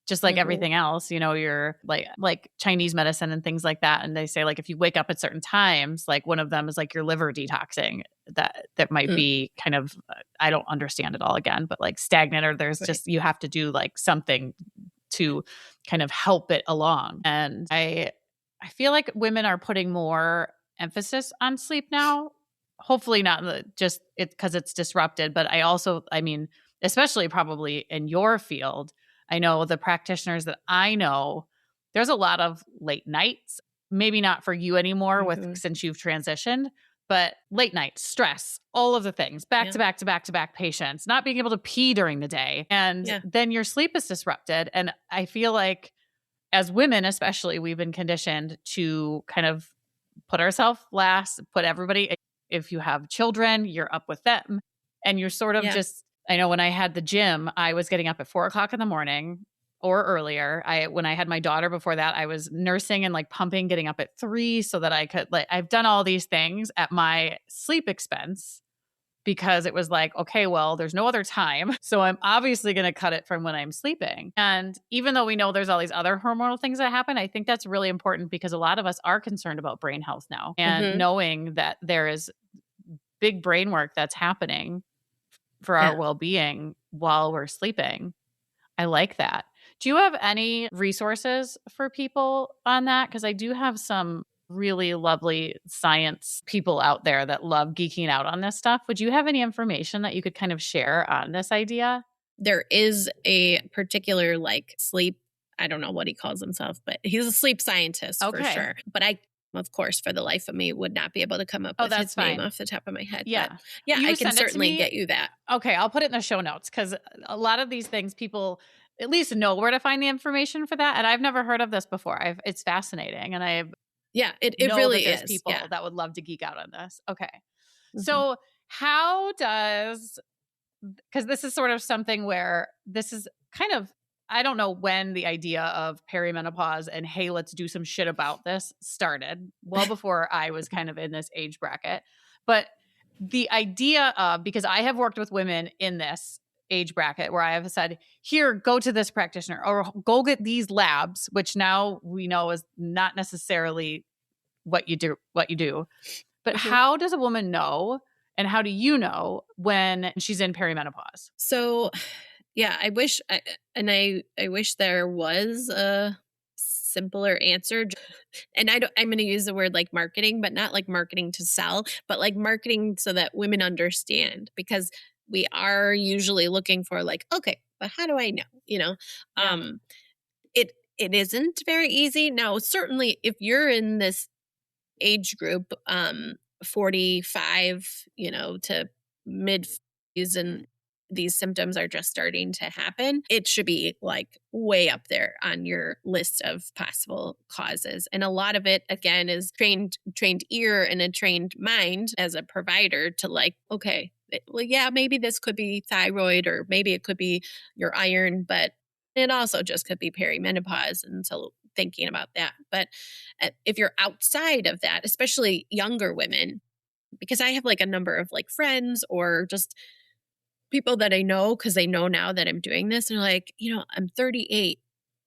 just like everything else, you're like Chinese medicine and things like that. And they say, like, if you wake up at certain times, like one of them is like your liver detoxing, that might be kind of, I don't understand it all again, but like stagnant, or there's just, you have to do like something to kind of help it along. And I feel like women are putting more emphasis on sleep now. Hopefully not just it because it's disrupted, but I mean, especially probably in your field, I know the practitioners that I know, there's a lot of late nights, maybe not for you anymore since you've transitioned, but late nights, stress, all of the things, back to back to back to back patients, not being able to pee during the day. And then your sleep is disrupted. And I feel like as women, especially, we've been conditioned to kind of put ourselves last, put everybody, if you have children, you're up with them. And you're sort of just, I know when I had the gym, I was getting up at 4:00 in the morning or earlier. When I had my daughter before that, I was nursing and like pumping, getting up at 3 so that I could, like, I've done all these things at my sleep expense, because it was like, okay, well, there's no other time. So I'm obviously going to cut it from when I'm sleeping. And even though we know there's all these other hormonal things that happen, I think that's really important, because a lot of us are concerned about brain health now. And knowing that there is big brain work that's happening for our well-being while we're sleeping. I like that. Do you have any resources for people on that? Because I do have some really lovely science people out there that love geeking out on this stuff. Would you have any information that you could kind of share on this idea? There is a particular like sleep, I don't know what he calls himself, but he's a sleep scientist for sure. But I, of course, for the life of me, would not be able to come up with his name off the top of my head. Yeah. But yeah, I can certainly get you that. Okay, I'll put it in the show notes, because a lot of these things, people at least know where to find the information for that. And I've never heard of this before. It's fascinating. And it really there's is. people that would love to geek out on this. Okay. So how does, because this is sort of something where this is kind of, I don't know when the idea of perimenopause and, hey, let's do some shit about this started, well before I was kind of in this age bracket. But the idea of, because I have worked with women in this age bracket where I have said, here, go to this practitioner or go get these labs, which now we know is not necessarily what you do. But how does a woman know, and how do you know when she's in perimenopause? So yeah, I wish there was a simpler answer. And I'm going to use the word like marketing, but not like marketing to sell, but like marketing so that women understand, because we are usually looking for like, okay, but how do I know? It isn't very easy. Now, certainly if you're in this age group, 45, to mid 50s, and these symptoms are just starting to happen, it should be like way up there on your list of possible causes. And a lot of it, again, is trained ear and a trained mind as a provider to like, okay, well, yeah, maybe this could be thyroid, or maybe it could be your iron, but it also just could be perimenopause. And so thinking about that. But if you're outside of that, especially younger women, because I have like a number of like friends or just people that I know because they know now that I'm doing this, and they're like, I'm 38,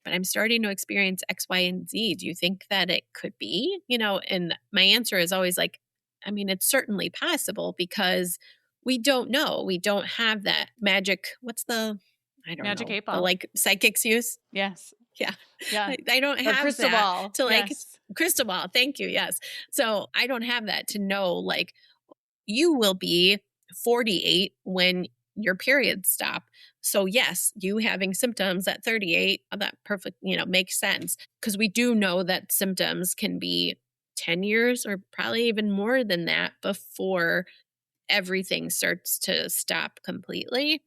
but I'm starting to experience X, Y, and Z. Do you think that it could be? And my answer is always like, I mean, it's certainly possible because we don't know. We don't have that magic. I don't Magic know, 8 ball. like psychics use. Yes. Yeah. Yeah. I don't Or have crystal that ball. to like Yes. crystal ball. Thank you. Yes. So I don't have that to know like you will be 48 when your periods stop. So yes, you having symptoms at 38, that perfect, makes sense because we do know that symptoms can be 10 years or probably even more than that before everything starts to stop completely.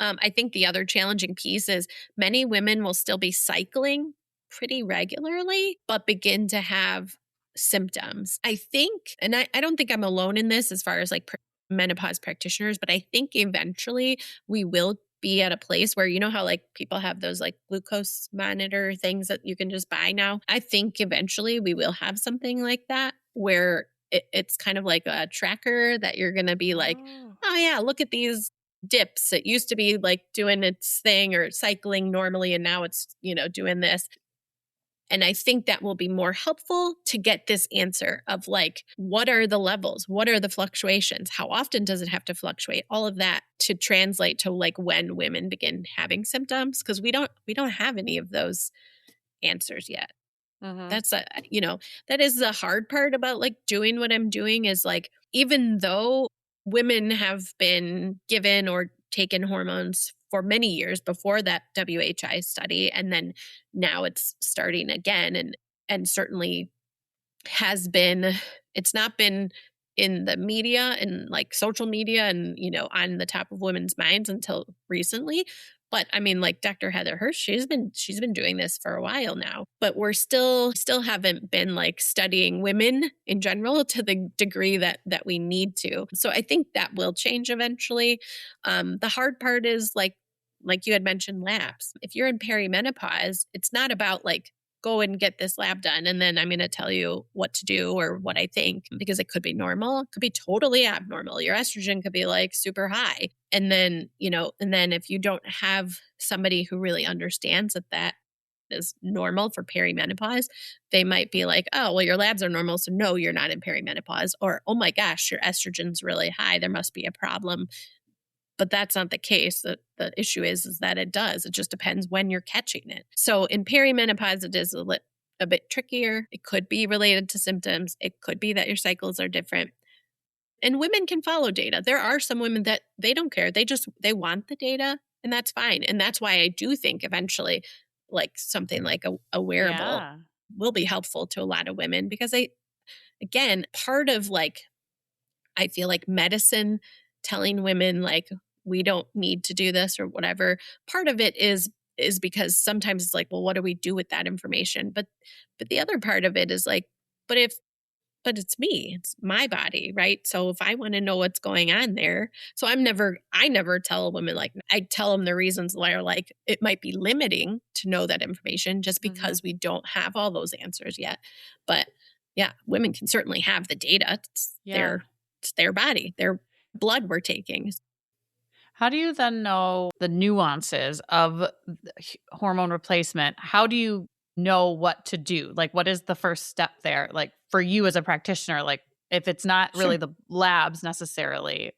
I think the other challenging piece is many women will still be cycling pretty regularly, but begin to have symptoms. I think, and I don't think I'm alone in this as far as like menopause practitioners, but I think eventually we will be at a place where, how like people have those like glucose monitor things that you can just buy now. I think eventually we will have something like that where it's kind of like a tracker that you're going to be like, oh yeah, look at these dips. It used to be like doing its thing or cycling normally, and now it's, doing this. And I think that will be more helpful to get this answer of like, what are the levels? What are the fluctuations? How often does it have to fluctuate? All of that to translate to like when women begin having symptoms, because we don't have any of those answers yet. Mm-hmm. That's that is the hard part about like doing what I'm doing is like, even though women have been given or taken hormones for many years before that WHI study, and then now it's starting again, and certainly it's not been in the media and like social media and, on the top of women's minds until recently. But I mean, like Dr. Heather Hirsch, she's been doing this for a while now, but we're still haven't been like studying women in general to the degree that we need to. So I think that will change eventually. The hard part is like you had mentioned, labs. If you're in perimenopause, it's not about like, go and get this lab done, and then I'm going to tell you what to do or what I think, because it could be normal, it could be totally abnormal. Your estrogen could be like super high. And then, if you don't have somebody who really understands that is normal for perimenopause, they might be like, oh, well, your labs are normal, so no, you're not in perimenopause. Or, oh my gosh, your estrogen's really high, there must be a problem. But that's not the case. The issue is that it does. It just depends when you're catching it. So in perimenopause, it is a bit trickier. It could be related to symptoms. It could be that your cycles are different. And women can follow data. There are some women that they don't care. They want the data, and that's fine. And that's why I do think eventually like something like a wearable will be helpful to a lot of women, because again, part of like, I feel like medicine telling women like, we don't need to do this or whatever. Part of it is because sometimes it's like, well, what do we do with that information? But the other part of it is like, but it's me, it's my body, right? So if I want to know what's going on there, so I never tell a woman, like, I tell them the reasons why are like, it might be limiting to know that information just because we don't have all those answers yet. But yeah, women can certainly have the data. It's their body, their blood we're taking. How do you then know the nuances of hormone replacement? How do you know what to do? Like, what is the first step there? Like, for you as a practitioner, like, if it's not really the labs necessarily,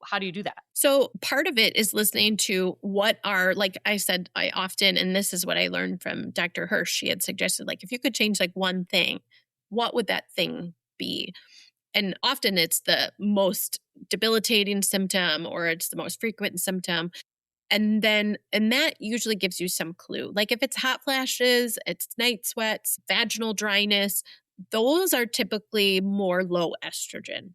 how do you do that? So part of it is listening to what are, like I said, I often, and this is what I learned from Dr. Hirsch, she had suggested, like, if you could change like one thing, what would that thing be? And often it's the most debilitating symptom, or it's the most frequent symptom. And that usually gives you some clue. Like if it's hot flashes, it's night sweats, vaginal dryness, those are typically more low estrogen.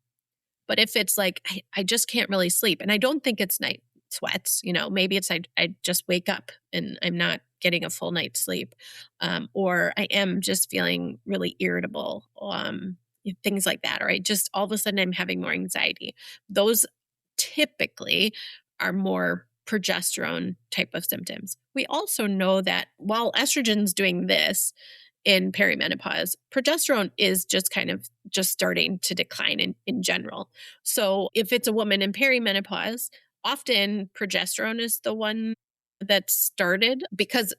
But if it's like, I just can't really sleep, and I don't think it's night sweats, maybe it's I just wake up and I'm not getting a full night's sleep, or I am just feeling really irritable, things like that, or I just all of a sudden I'm having more anxiety. Those typically are more progesterone type of symptoms. We also know that while estrogen's doing this in perimenopause, progesterone is just kind of just starting to decline in general. So if it's a woman in perimenopause, often progesterone is the one that started because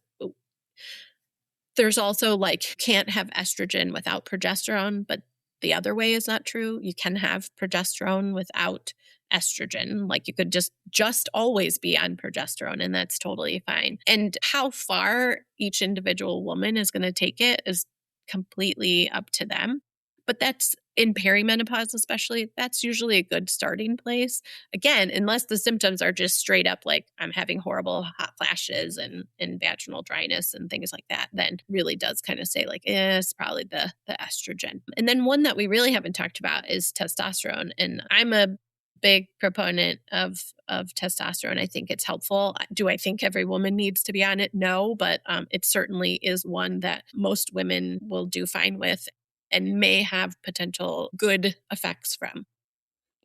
there's also like can't have estrogen without progesterone, but the other way is not true. You can have progesterone without estrogen. Like you could just always be on progesterone and that's totally fine. And how far each individual woman is going to take it is completely up to them. But that's in perimenopause, especially, that's usually a good starting place. Again, unless the symptoms are just straight up like I'm having horrible hot flashes and vaginal dryness and things like that, then really does kind of say like, it's probably the estrogen. And then one that we really haven't talked about is testosterone. And I'm a big proponent of testosterone. I think it's helpful. Do I think every woman needs to be on it? No, but it certainly is one that most women will do fine with and may have potential good effects from.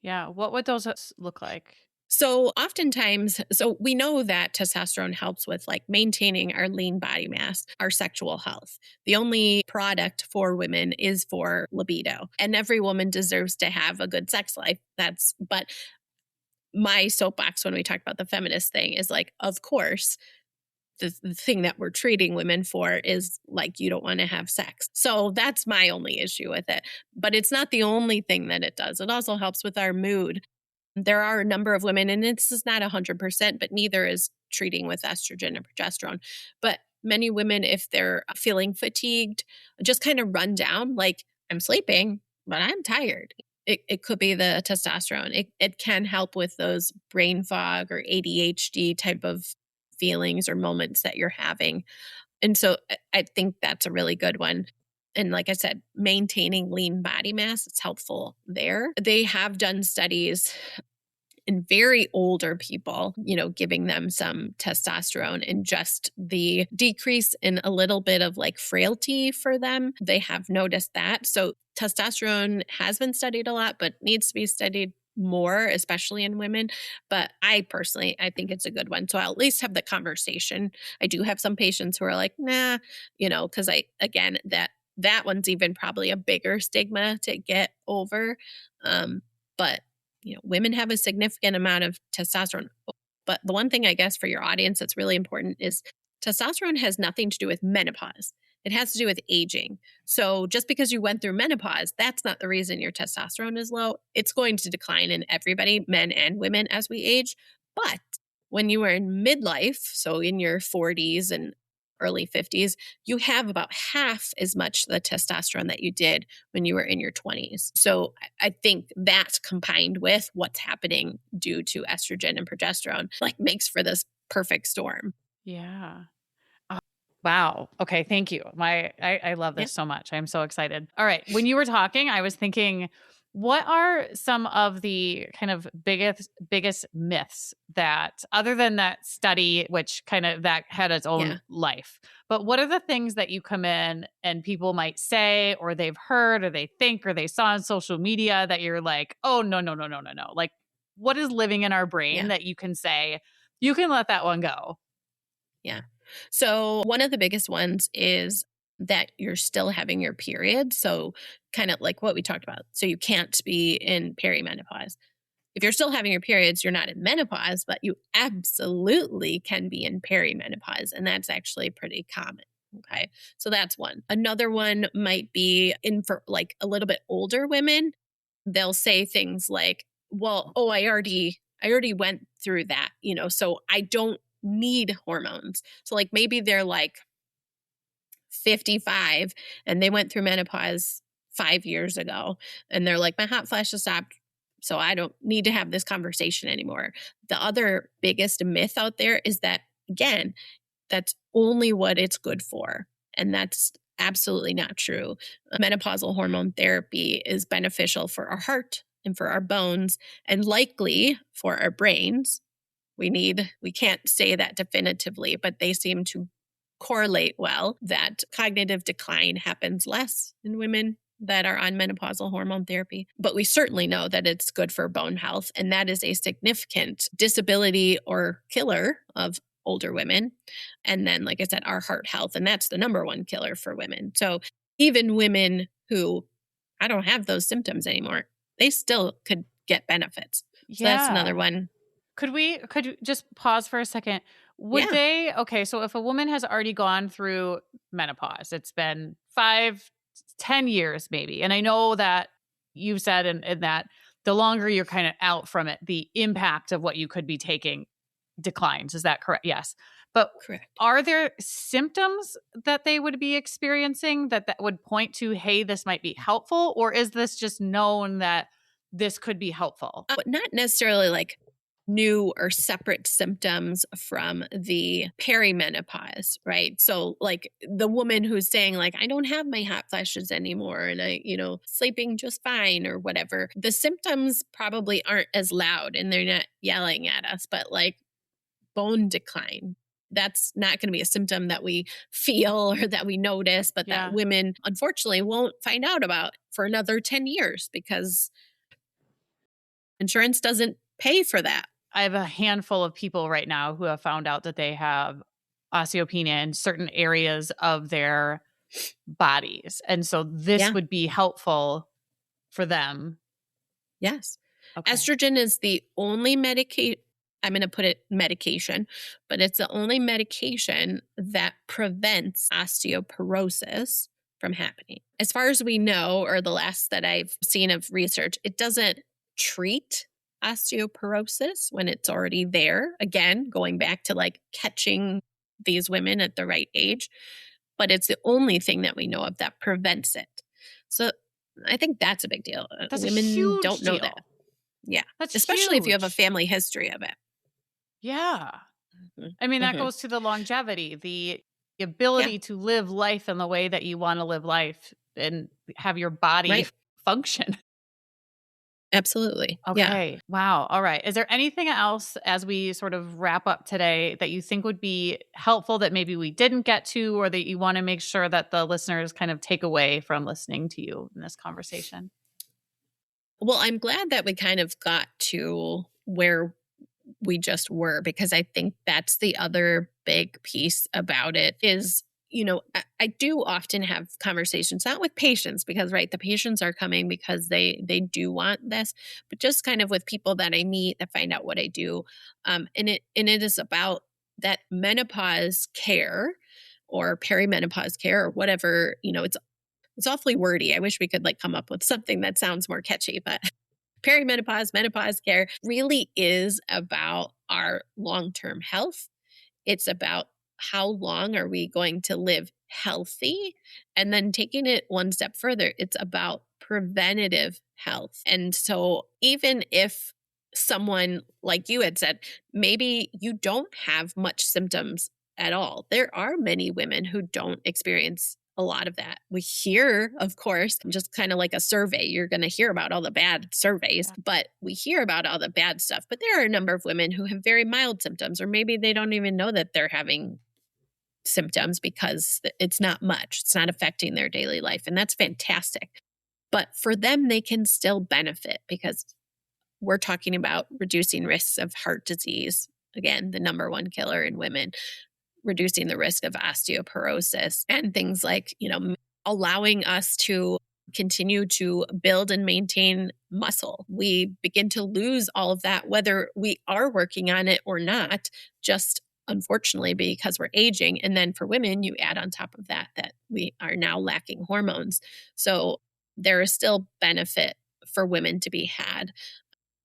Yeah. What would those look like? So oftentimes, so we know that testosterone helps with like maintaining our lean body mass, our sexual health. The only product for women is for libido, and every woman deserves to have a good sex life. But my soapbox when we talk about the feminist thing is like, of course, the thing that we're treating women for is like, you don't want to have sex. So that's my only issue with it. But it's not the only thing that it does. It also helps with our mood. There are a number of women, and this is not 100%, but neither is treating with estrogen and progesterone. But many women, if they're feeling fatigued, just kind of run down, like, I'm sleeping, but I'm tired. It could be the testosterone. It can help with those brain fog or ADHD type of feelings or moments that you're having. And so I think that's a really good one. And like I said, maintaining lean body mass, it's helpful there. They have done studies in very older people, giving them some testosterone and just the decrease in a little bit of like frailty for them. They have noticed that. So testosterone has been studied a lot, but needs to be studied more, especially in women. But I think it's a good one. So I'll at least have the conversation. I do have some patients who are like, nah, because that one's even probably a bigger stigma to get over. But women have a significant amount of testosterone. But the one thing I guess for your audience that's really important is testosterone has nothing to do with menopause. It has to do with aging. So just because you went through menopause, that's not the reason your testosterone is low. It's going to decline in everybody, men and women, as we age. But when you are in midlife, so in your 40s and early 50s, you have about half as much the testosterone that you did when you were in your 20s. So I think that combined with what's happening due to estrogen and progesterone like makes for this perfect storm. Yeah. Wow. Okay. Thank you. I love this so much. I'm so excited. All right. When you were talking, I was thinking, what are some of the kind of biggest myths that, other than that study, which kind of that had its own life, but what are the things that you come in and people might say, or they've heard, or they think, or they saw on social media that you're like, oh, no. Like, what is living in our brain that you can say, you can let that one go? Yeah. So one of the biggest ones is that you're still having your period. So kind of like what we talked about. So you can't be in perimenopause. If you're still having your periods, you're not in menopause, but you absolutely can be in perimenopause. And that's actually pretty common. Okay. So that's one. Another one might be for like a little bit older women. They'll say things like, well, oh, I already went through that, so I don't need hormones. So like maybe they're like 55 and they went through menopause 5 years ago and they're like, my hot flashes stopped, so I don't need to have this conversation anymore. The other biggest myth out there is that, again, that's only what it's good for. And that's absolutely not true. Menopausal hormone therapy is beneficial for our heart and for our bones and likely for our brains. We can't say that definitively, but they seem to correlate well that cognitive decline happens less in women that are on menopausal hormone therapy. But we certainly know that it's good for bone health, and that is a significant disability or killer of older women. And then, like I said, our heart health, and that's the number one killer for women. So even women who I don't have those symptoms anymore, they still could get benefits. So that's another one. Could you just pause for a second? Would Yeah, they, okay, so if a woman has already gone through menopause, it's been 5, 10 years maybe. And I know that you said in that the longer you're kind of out from it, the impact of what you could be taking declines. Is that correct? Yes. But correct. are there symptoms that they would be experiencing that would point to, hey, this might be helpful? Or is this just known that this could be helpful? Not necessarily like new or separate symptoms from the perimenopause, right? So like the woman who's saying like, I don't have my hot flashes anymore and I, sleeping just fine or whatever. The symptoms probably aren't as loud and they're not yelling at us, but like bone decline, that's not going to be a symptom that we feel or that we notice, but Yeah. that women unfortunately won't find out about for another 10 years because insurance doesn't pay for that. I have a handful of people right now who have found out that they have osteopenia in certain areas of their bodies. And so this Yeah. would be helpful for them. Yes. Okay. Estrogen is the only I'm going to put it medication, but it's the only medication that prevents osteoporosis from happening. As far as we know, or the last that I've seen of research, it doesn't treat osteoporosis when it's already there. Again, going back to like catching these women at the right age, but it's the only thing that we know of that prevents it. So I think that's a big deal. That's Women a huge don't know deal. that. Yeah. That's especially if you have a huge. family history of it. Yeah. Mhm. I mean, that Mhm. goes to the longevity, the ability to live life in the way that you want to live life and have your body Right. function. Absolutely. Yeah. Okay. Wow. All right. Is there anything else as we sort of wrap up today that you think would be helpful that maybe we didn't get to, or that you want to make sure that the listeners kind of take away from listening to you in this conversation? Well, I'm glad that we kind of got to where we just were, because I think that's the other big piece about it is, I do often have conversations, not with patients, because right, the patients are coming because they do want this, but just kind of with people that I meet that find out what I do. And it is about that menopause care or perimenopause care or whatever, it's awfully wordy. I wish we could like come up with something that sounds more catchy, but perimenopause, menopause care really is about our long-term health. It's about how long are we going to live healthy? And then taking it one step further, it's about preventative health. And so even if someone like you had said, maybe you don't have much symptoms at all, there are many women who don't experience a lot of that. We hear, of course, just kind of like a survey, you're going to hear about all the bad surveys, but we hear about all the bad stuff. But there are a number of women who have very mild symptoms, or maybe they don't even know that they're having symptoms because it's not much. It's not affecting their daily life. And that's fantastic. But for them, they can still benefit because we're talking about reducing risks of heart disease. Again, the number one killer in women, reducing the risk of osteoporosis and things like, allowing us to continue to build and maintain muscle. We begin to lose all of that, whether we are working on it or not, just unfortunately because we're aging. And then for women, you add on top of that we are now lacking hormones. So there is still benefit for women to be had.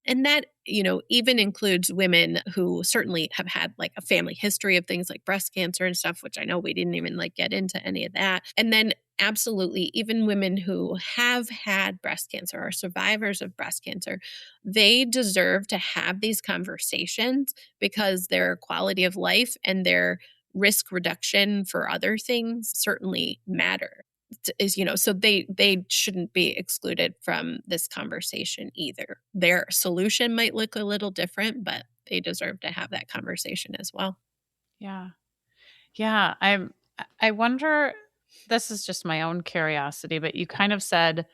And that, even includes women who certainly have had like a family history of things like breast cancer and stuff, which I know we didn't even like get into any of that. And then absolutely, even women who have had breast cancer or survivors of breast cancer, they deserve to have these conversations because their quality of life and their risk reduction for other things certainly matter. So they shouldn't be excluded from this conversation either. Their solution might look a little different, but they deserve to have that conversation as well. Yeah. Yeah. I wonder, this is just my own curiosity, but you kind of said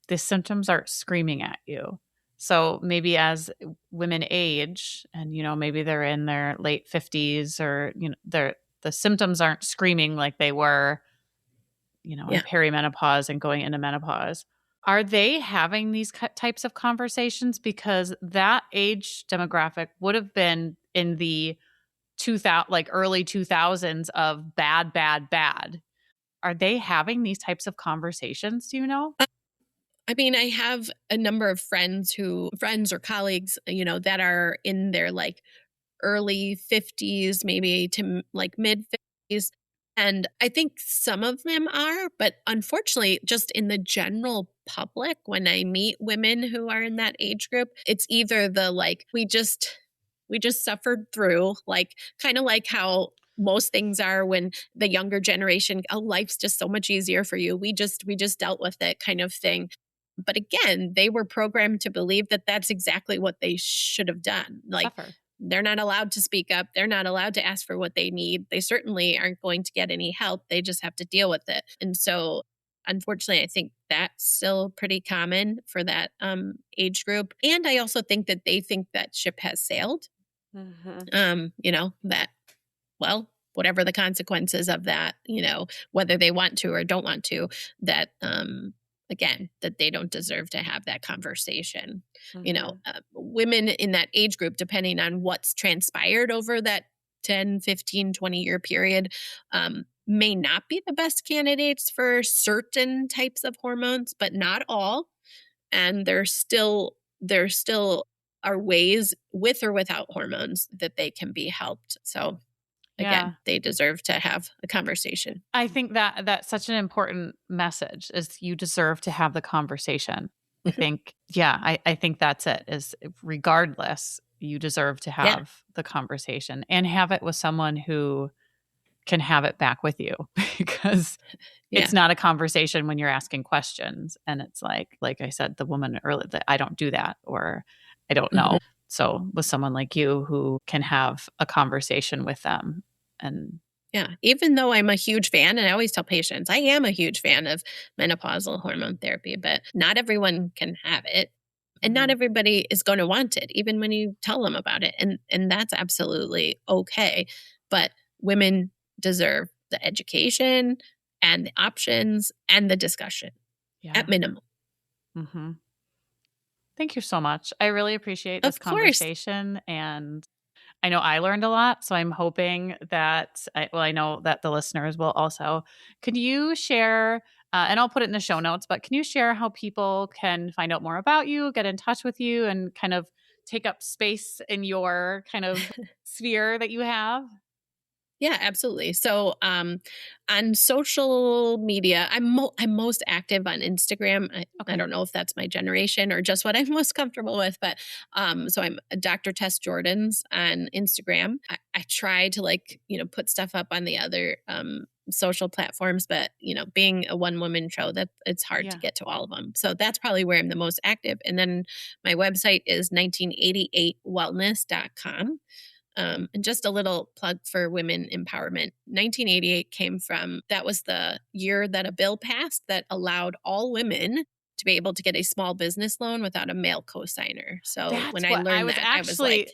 the symptoms are screaming at you. So maybe as women age and, maybe they're in their late 50s or, the symptoms aren't screaming like they were, in Yeah. perimenopause and going into menopause. Are they having these types of conversations? Because that age demographic would have been in the early 2000s of bad, bad, bad. Are they having these types of conversations? Do you know? I mean, I have a number of friends or colleagues, that are in their like early 50s, maybe to like mid 50s. And I think some of them are, but unfortunately, just in the general public, when I meet women who are in that age group, it's either the like, we just suffered through, like kind of like how most things are when the younger generation, oh, life's just so much easier for you. We just dealt with it kind of thing. But again, they were programmed to believe that that's exactly what they should have done. Like, Suffer. they're not allowed to speak up. They're not allowed to ask for what they need. They certainly aren't going to get any help. They just have to deal with it. And so, unfortunately, I think that's still pretty common for that age group. And I also think that they think that ship has sailed. That, well, whatever the consequences of that, whether they want to or don't want to, that, again, that they don't deserve to have that conversation. Women in that age group, depending on what's transpired over that 10, 15, 20-year period, may not be the best candidates for certain types of hormones, but not all. And there still are ways, with or without hormones, that they can be helped. So again, they deserve to have a conversation. I think that that's such an important message, is you deserve to have the conversation. I think, I think that's it, is regardless, you deserve to have the conversation and have it with someone who can have it back with you, because it's not a conversation when you're asking questions. And it's like I said, the woman earlier, that I don't do that, or I don't know. So with someone like you who can have a conversation with them. And even though I'm a huge fan, and I always tell patients, I am a huge fan of menopausal hormone therapy, but not everyone can have it. And not everybody is going to want it, even when you tell them about it. And that's absolutely okay. But women deserve the education and the options and the discussion at minimum. Thank you so much. I really appreciate this conversation. And I know I learned a lot, so I'm hoping that, I know that the listeners will also. Could you share, and I'll put it in the show notes, but can you share how people can find out more about you, get in touch with you, and kind of take up space in your kind of sphere that you have? Yeah, absolutely. So on social media, I'm most active on Instagram. I don't know if that's my generation or just what I'm most comfortable with, but so I'm Dr. Tes Jordens on Instagram. I try to put stuff up on the other social platforms, but being a one-woman show, that it's hard to get to all of them. So that's probably where I'm the most active. And then my website is 1988wellness.com. And just a little plug for women empowerment. 1988 that was the year that a bill passed that allowed all women to be able to get a small business loan without a male cosigner. So when I learned that, I was like,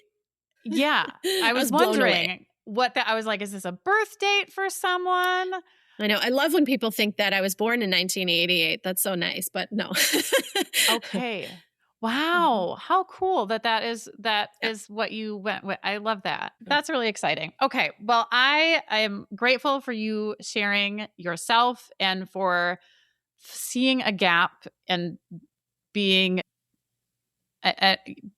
I was wondering I was like, is this a birth date for someone? I know. I love when people think that I was born in 1988. That's so nice, but no. Okay. Wow. How cool that is what you went with. I love that. That's really exciting. Okay. Well, I am grateful for you sharing yourself and for seeing a gap and being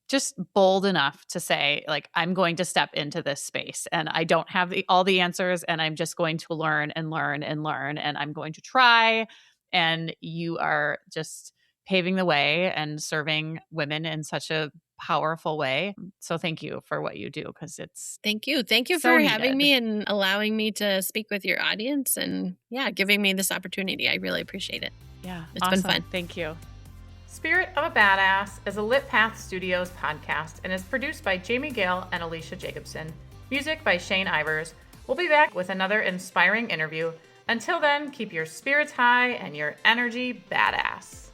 just bold enough to say, like, I'm going to step into this space and I don't have all the answers, and I'm just going to learn and learn and learn, and I'm going to try. And you are just paving the way and serving women in such a powerful way. So thank you for what you do, because it's Thank you for having me and allowing me to speak with your audience, and giving me this opportunity. I really appreciate it. Yeah, it's been fun. Thank you. Spirit of a Badass is a Lit Path Studios podcast and is produced by Jamie Gale and Alecia Jacobson. Music by Shane Ivers. We'll be back with another inspiring interview. Until then, keep your spirits high and your energy badass.